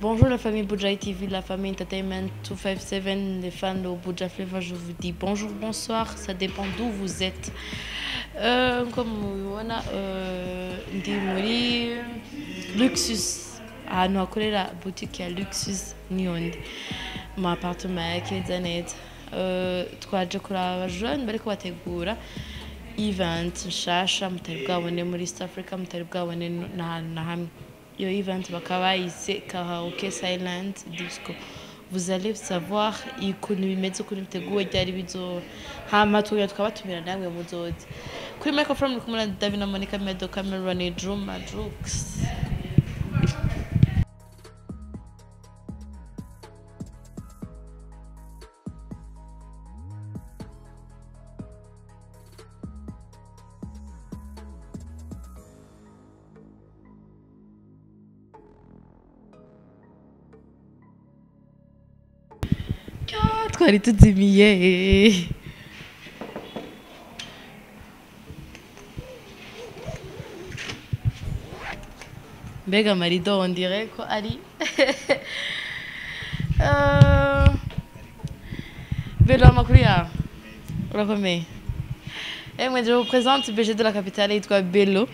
Bonjour la famille Buja TV, la famille Entertainment 257, les fans de Buja Flavor, je vous dis bonjour, bonsoir, ça dépend d'où vous êtes. Comme on a dit, Luxus, nous avons la boutique à Luxus Nyon, mon appartement avec les années, twaje kuraba jeune bariko bategura event nshasha mutari bwabone muri East Africa, mutari bwabone na hamwe. Yo event bakaba yise Karaoke Silent Disco. Vous allez savoir ikuntu bimeze ukuntu biteguwe ryari bizo hama tuya twabatumira namwe muzoze. Kuri microphone kumwe na David na Monica Medo Cameron Drum Madrux. Twari tuzimiye mbega marido on dirait ko ari Bello amakuru yawe urakomeye. Moi je vous présente BG de la capitale yitwa Bello.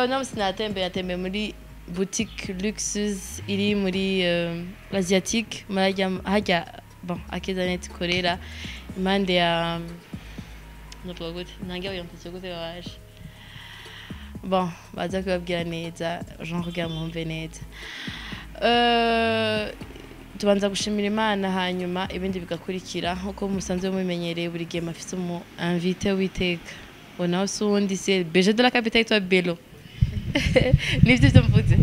Non, c'est natembe muri boutique Luxus iri muri asiatique hajya bon akezanet korera impande ya notwa gute nange oyantse gute waje bon baza kubabwira neza Jean regarde mon neza tubanza gushimira Imana hanyuma ibindi bigakurikira nkuko musanze mumenyereye buri gihe mafise mu invité witeka on a aussi c'est BG de la capitale toi Bello. Nibyo mvuze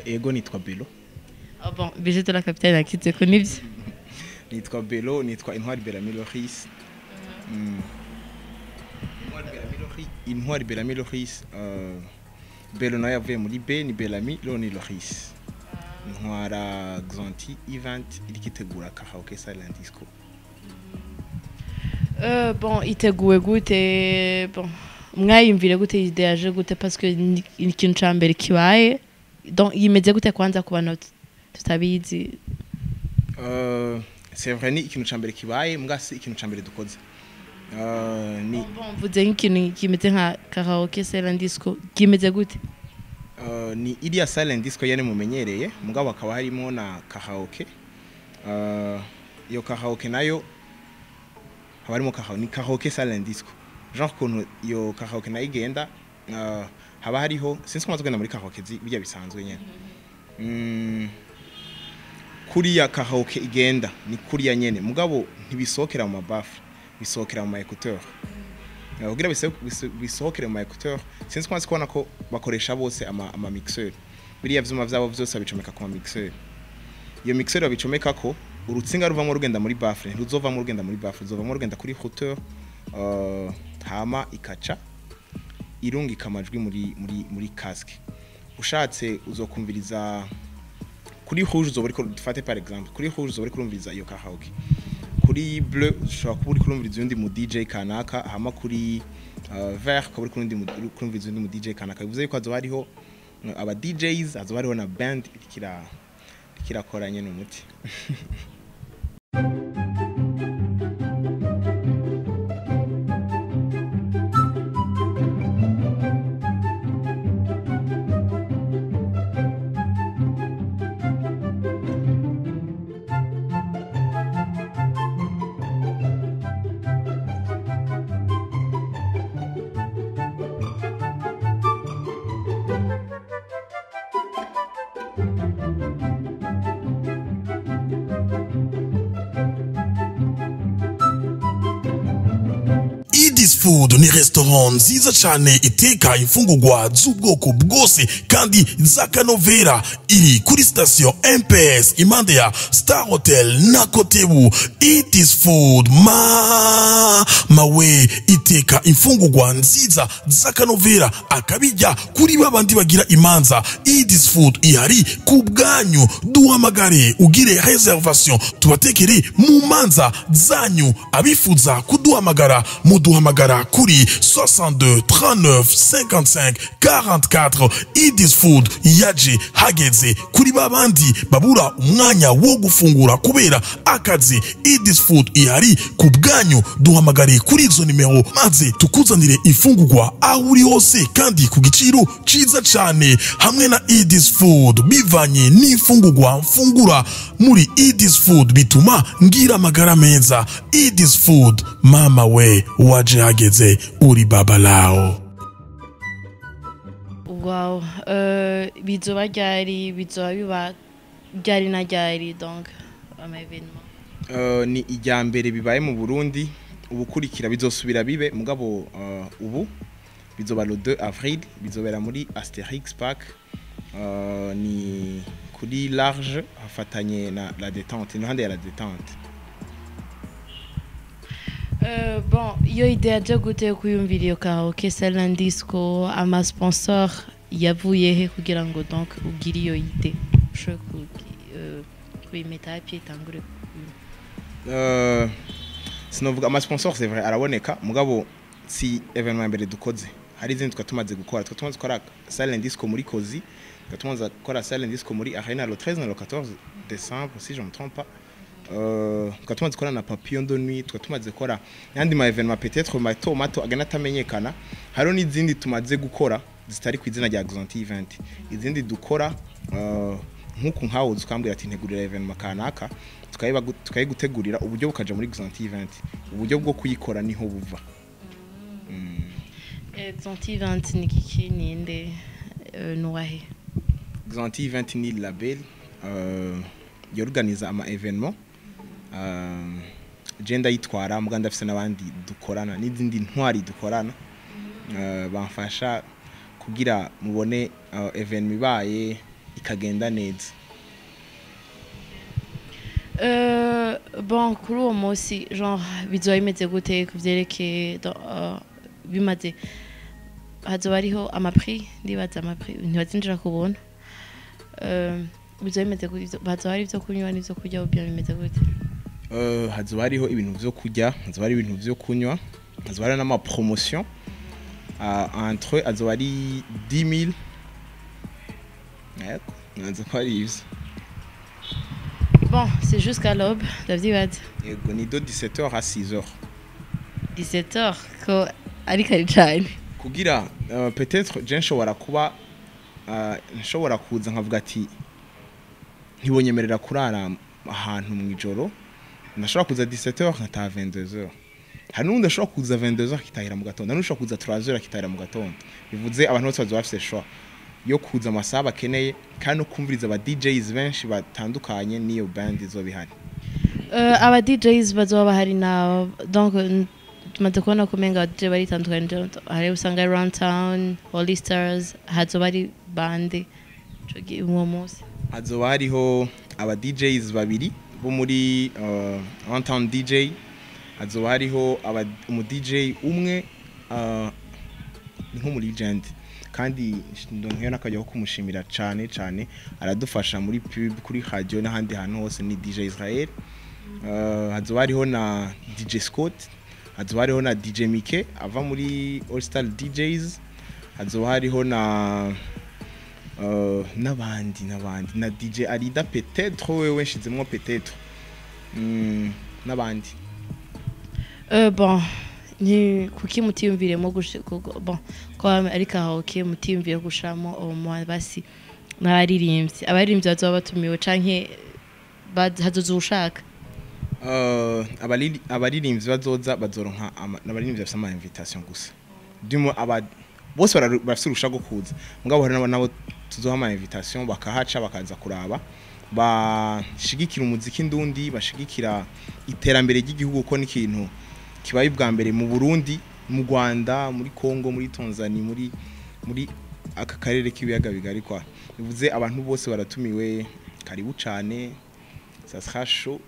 ego nitwa Bello. Ah bon, BG de la capitale nakitse ko nibyo. Nitwa Bello, nitwa Intwari Bellamy Loris. Intwari Bellamy Loris. Bello nayo yavuye muri B ni Bellamy Loni Loris. Intwara Xanti event irikitegura Karaoke Silent Disco. Bon, iteguwe gute bon mwayimvire gute ide yaje gute parce que ikintu cyambere kibaye donc yimeze gute kwanza ku bantu tutabizi. C'est vrai ni ikintu cyambere kibaye mbwasi ikintu cyambere dukoze ni bon vuze nk'ikintu kimeze nka Karaoke Silent Disco kimeze gute. Ni iriya Silent Disco yane mumenyereye mugabo akaba harimo na karaoke. Iyo karaoke nayo habarimo Karaoke Silent Disco. Genre kuntu iyo karaoke na igenda haba hariho sinzi ko mazugenda muri karaoke bijya bisanzwe nyene. Kuriya karaoke igenda ni kuriya nyene mugabo ntibisokera mu mabafu bisokera mu écouteur. Kugira bisokera mu écouteur sinzi ko kubona ko bakoresha bose ama mixeur. Biriya vyuma vyabo vyose bicomeka ku ma mixeur. Iyo mixeur babicomeka ko urutsinga ruvamo rugenda muri baffle ruzovamo rugenda muri baffle ruzovamo rugenda kuri hauteur hama ikaca irungika amajwi muri casque. Ushatse uzokumviriza kuri rouge uzoba ariko dufate par exemple kuri rouge uzoba ariko urumviriza iyo karaoke. Kuri bleu ushobora kuba uri kurumviriza undi mu DJ kanaka hama kuri vert kuba uri kurumviriza undi mu DJ kanaka. Bivuze yuko hazo hariho aba DJs hazo hariho na band kirakoranye n'umuti. Food ni restaurant nziza cyane iteka imfungurwa z'ubwoko bwose kandi zakanovera iri kuri station MPS impande ya Star Hotel na Kotebu. It is food mawe iteka imfungurwa nziza z'akanovera akabijya kuri babandi bagira imanza. Idis Food ihari ku bwanyu, duhamagare ugire reservation tubatekere mu manza zanyu. Abifuza kuduhamagara muduhamagara kuri 62 39 55 44. Idis Food yaje hageze kuri babandi babura umwanya wo gufungura kubera akazi. Idis Food ihari ku bwanyu, duhamagare kuri izo nimero maze tukuzanire ifungurwa aho uri hose kandi ku giciro ciza cyane. Hamwe na Idis Food bivanye n'ifungurwa mfungura muri Idis Food bituma ngira amagara meza. Idis Food, mama we waje hageze uri baba lao. Wow, bizoba ryari, bizoba biba ryari na ryari donc ama événement. Ni ijya mbere bibaye mu Burundi, ubukurikira bizosubira bibe mugabo ubu bizoba le 2 avril, bizobera muri Asterix Park, ni kuri large hafatanye na la détente, n'ahandi ya la détente. Bon, iyo idea yo gute kuyumvira iyo karaoke Silent Disco, ama sponsor yavuye he kugira ngo donc ugire iyo ide ushobora kuyimeta hapi itangure. Sinovuga ama sponsor c'est vrai araboneka mugabo si événement mbere dukoze hari izindi twatumaze gukora gukora Silent Disco muri Kozi, twatumaze gukora Silent Disco muri Arena le 13 na le 14 décembre si je me trompe pas. Twatumaze gukora na Papillon de Nuit, twatumaze gukora yandi ma événement peut-être mato agana tamenyekana. Haro n'izindi tumaze gukora zitari kwizina rya Xanti Event, izindi dukora nkuko nkawo zukambwira ati ntegurira événement kanaka tukayigutegurira uburyo bukaja muri Xanti Event, uburyo bwo kuyikora niho buva. Xanti Event ni kiki ninde noahe? Xanti Event ni label yorganiza ama événement, genda yitwara muganda afise nabandi dukorana n'izindi ntwari dukorana, bamfasha kugira mubone événement ibaye ikagenda neza. Bon, kuri uwo munsi genre bizoba bimeze gute kuvyerekeye bimaze hazoba hariho amaprix, ndibaza amaprix ntibazinjira kubona. Bizoba bimeze gute, hazoba hari ivyo kunywa n'ivyo kurya ubyo bimeze gute? Hazoba hariho ibintu vyo kurya, hazoba hari ibintu vyo kunywa, hazoba hari n'ama promotion. Entre hazoba ari 10 000. Yego, nazo kwari ivyo. Bon, c'est jusqu'à l'aube, David. Yego ni de 17h à 6h. 17h ko ari kare cyane. Kugira peut-être je nshobora kuba nshobora kuza nkavuga ati ntibonyemerera kurara ahantu mu ijoro, ndashobora kuza 17h nkataha 22h. Hari n'undi ashobora kuza 22h kitahira mu gatondo, n'ushobora kuza 3h kitahira mu gatondo. Bivuze abantu bose bazoba bafite choix yo kuza amasaha bakeneye kandi no kumviriza aba DJs benshi batandukanye niyo band izo bihari. Aba DJs bazoba bahari na donc tumaze kubona kumenga DJ bari tandukanye, hari usanga Around Town, Holy Stars, hazoba ari bande uwo munsi. Hazoba hariho aba DJs babiri bo muri Around Town DJ, hazoba hariho umu DJ umwe nko muri legend kandi ndonke nakajya kumushimira cyane cyane, aradufasha muri pub kuri radio n'ahandi hantu hose ni DJ Israel. Hazoba hariho na DJ Scott, hazoba hariho na DJ Mike ava muri All Star DJs, hazoba hariho na n'abandi na DJ Arida peut-être wewe nshizemwo peut-être n'abandi. Bon, ni kuki mutiyumviremo bon ko ari karaoke mutiyumvire gushamo uwo basi n'abaririmbyi, abaririmbyi bazoba batumiwe canke hazoza ushaka? Abaririmbyi bazoza bazoronka n'abaririmbyi bafite ama invitation gusa. Dimo bose barafite urusha go kuza, mugabo hari nabo tuzoha ama invitation bakahaca bakaza kuraba, bashigikira umuziki ndundi, bashigikira iterambere ry'igihugu ko n'ikintu kibaye bwa mbere mu Burundi, mu Rwanda, muri Kongo, muri Tanzania, muri aka karere k'ibiyaga bigari kwa. Bivuze abantu bose baratumiwe, karibu cyane, ça sera chaud.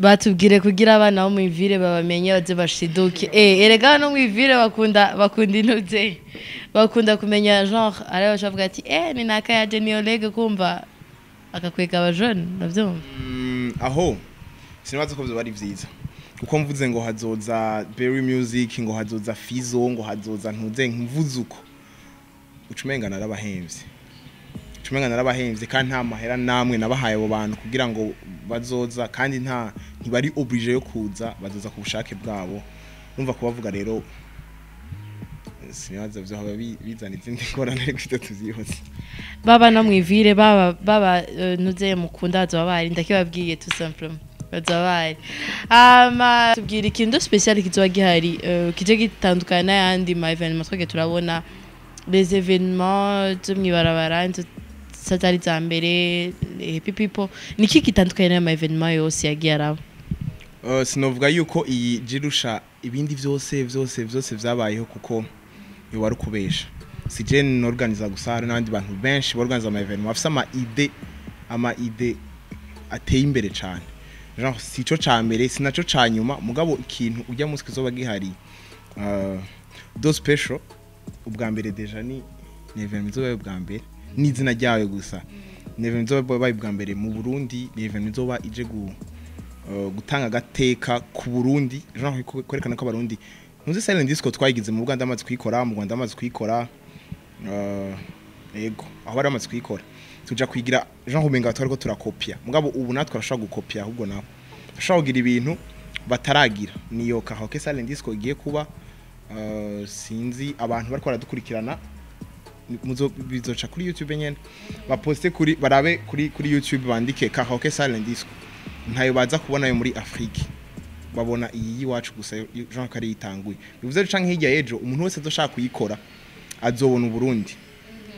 batubwire kugira abana bo mwivire babamenye baze bashiduke erega no mwivire bakunda intuze bakunda kumenya genre ariyo bavuga ati ni naka yaje niyo lege kumva akakwega abajone navyumva aho sinabaza ko bari vyiza kuko mvuze ngo hazoza Berry Music ngo hazoza Fizo ngo hazoza ntuze mvuzuko ucumenga narabahemvye kandi nta mahera namwe nabahaye abo bantu kugira ngo bazoza kandi ntibari oblige yo kuza bazoza ku bushake bwabo numva kubavuga rero sinabaza byo haba bizana izindi ngorane ariko tutazihose baba no mwivire baba ntuze mukunda bazobari ndakibabwiye tout simplement bazobari tubwira ikintu special kizoba gihari kije gitandukana n'ayandi ma evenement twege turabona les événements de mwibarabara satari za mbere happy people niki gitandukanye n'ama evenement yose yagiye araba sinovuga yuko iyi jirusha ibindi vyose vyabayeho kuko yo wari kubesha si je n'organiza gusa hari n'abandi bantu benshi borganiza ama evenement bafise ama ide ateye imbere cyane genre sico ca mbere sinaco ca nyuma mugabo ikintu ujya munsi kizoba gihari do special ubwa mbere deja ni evenement zoba ubwa mbere n'izina ryawe gusa ni evenement zoba ubwa mbere mu Burundi ni evenement zoba ije gutanga agateka ku Burundi genre kwerekana ko abarundi muzi silent disco twayigize mu Rwanda amaze kwikora mu Rwanda amaze kwikora yego aho bari amaze kwikora tuja kwigira genre umenga twariko turakopia mugabo ubu natwe arashaka gukopia ahubwo naho ashaka kugira ibintu bataragira niyo Karaoke silent disco igiye kuba sinzi abantu bariko baradukurikirana bizoca kuri YouTube nyene baposte barabe kuri YouTube bandike Karaoke silent disco ntayo baza kubona yo muri Afrique babona iyi wacu gusa Jean Kari yitanguye bivuze canke hirya ejo umuntu wese azoshaka kuyikora azobona Burundi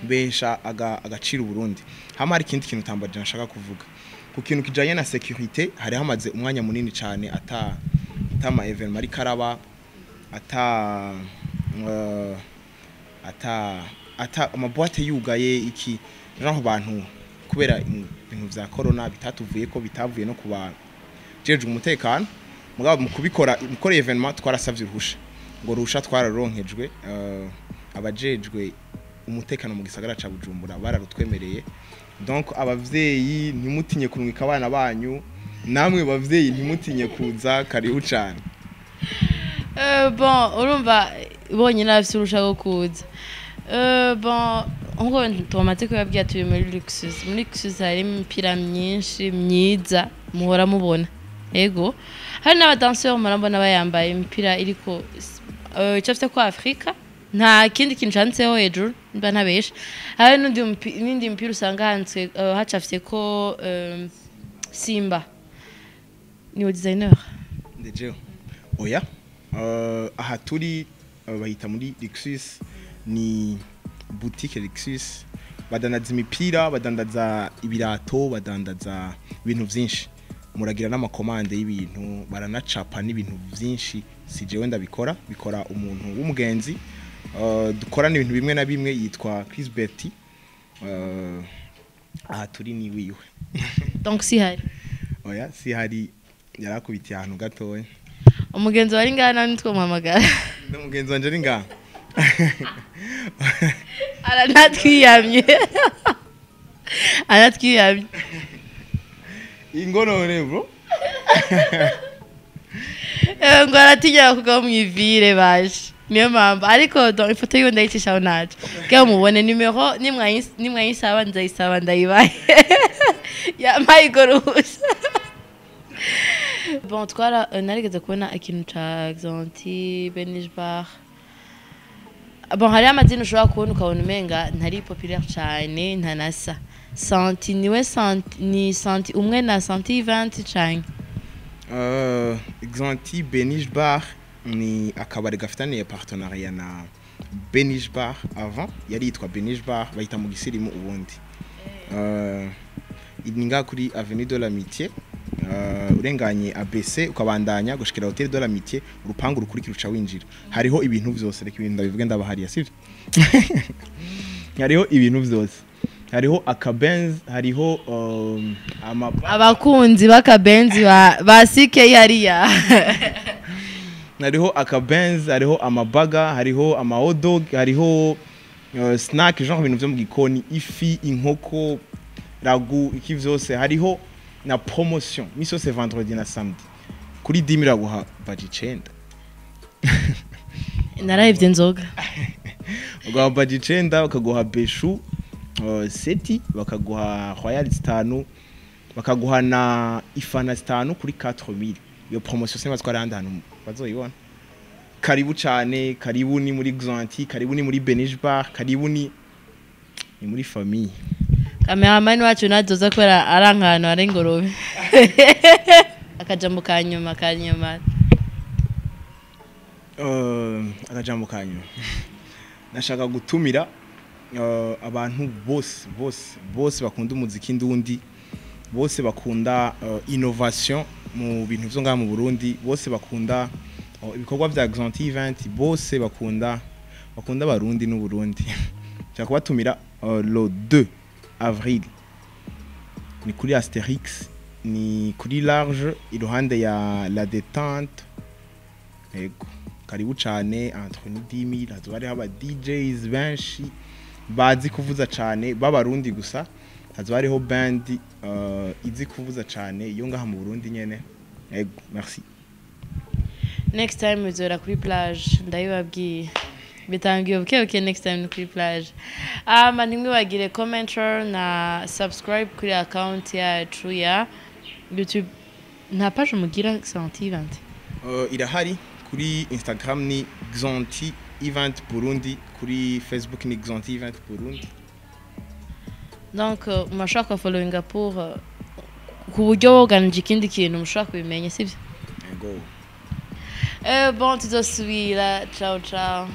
besha agacira Burundi hama hari ikindi kintu tambaje nashaka kuvuga ku kintu kijanye na sécurité hari hamaze umwanya munini cyane atama evenement ari karaba ata amaboite yugaye iki genre abantu kubera ibintu vya corona bitatuvuye ko bitavuye no kuba jeje umutekano mugabo mu kubikora mukore evenement twarasavye ruhusha ngo ruhusha twararonkejwe abajejwe umutekano mu gisagara ca Bujumbura bararutwemereye donc abavyeyi ntimutinye kurungika abana banyu namwe bavyeyi ntimutinye kuza kariho cyane bon urumva bonye nafise urushaho kuza bon ngo tomate ko yabwiye atuye muri Luxus hari imipira myinshi myiza muhora mubona ego hari n'abadanseur murambona bayambaye imipira iriko cyafite ko Afrika nta kindi kintu canditseho hejuru mba ntabesha hari n'indi mipira usanga handitse hacafite ko Simba ni designer ndeje oya aha turi bahita muri Luxus ni boutique Luxus badandaza imipira badandaza ibirato badandaza ibintu vyinshi muragira n'amakomande y'ibintu baranacapa n'ibintu vyinshi si jewe ndabikora bikora umuntu w'umugenzi dukorana ibintu bimwe na bimwe yitwa Chris Betty aha turi ni wiwe donc si hari oya si hari yarakubitiye ahantu gatoya umugenzi wari ngana nitwo muhamagara umugenzi wanje ari ngana aranatwiyamye ingonone bro ngo aratinya kuga mwivire baje niyo mpamvu ariko donc ifoto yiwe ndayicishaho naje bwa mubone nimero nimwayisaba nzayisaba ndayibaye yamaye goruhusa bon narigeze kubona ikintu ca Xanti Benishbar bon hari amazina ushobora kubona ukabona umenga ntari populaire cyane ntanasa Santi niwe ni Santi umwe na Santi 20 cyane Xanti Benishbar ni akabare gafitaniye partenariat na Benishbar avant yari yitwa Benishbar bayita mu gisirimu ubundi ininga kuri Avenue de l'Amitié urenganye ABC ukabandanya gushikira Hotel de l'Amitié urupangu rukurikira uca winjira hariho ibintu vyose reka ibintu ndabivuge ndabahariya sivyo hariho ibintu vyose hariho akabenz hariho abakunzi b'akabenzi ba CK hariya hariho akabenz hariho amabaga hariho amahotdog hariho snack genre ibintu byo mu gikoni ifi inkoko ragu iki vyose hariho na promotion miso c'est vendredi na samedi kuri 10 raguha baji 9 narayivye nzoga ugaha baji 9 bakaguha beshu seti bakaguha royal 5 bakaguha na ifana 5 kuri 4000 iyo promotion sema twaranda hano bazoyibona karibu cyane karibu ni muri Xanti karibu ni muri Benij Bar karibu ni muri famille cameraman wacu nadoza kwera arankano ari ngorobe akajambo kanyuma akajambo kanyuma nashaka gutumira abantu bose bakunda umuziki ndundi bose bakunda innovation mu bintu byo ngaha mu Burundi bose bakunda ibikorwa vya Xanti event bose bakunda Barundi n'u Burundi nshaka kubatumira le 2 avril ni kuri Asterix ni kuri large iruhande ya la détente yego karibu cyane entre ni 10000 hazobari haba DJs benshi bazi kuvuza cyane b'abarundi gusa hazobariho band izi kuvuza cyane iyo ngaha mu Burundi nyene yego merci. Next time uzora kuri plage ndayibabwiye bitangiye okay next time kuri plage nimwe bagire commenter na subscribe kuri account yacu ya YouTube nta page mugira Xanti event irahari kuri Instagram ni Xanti event Burundi kuri Facebook ni Xanti event Burundi donc mashaka following pour ku buryo woganije ikindi kintu mushaka kubimenya sivyo yego bon tuzosubira ciao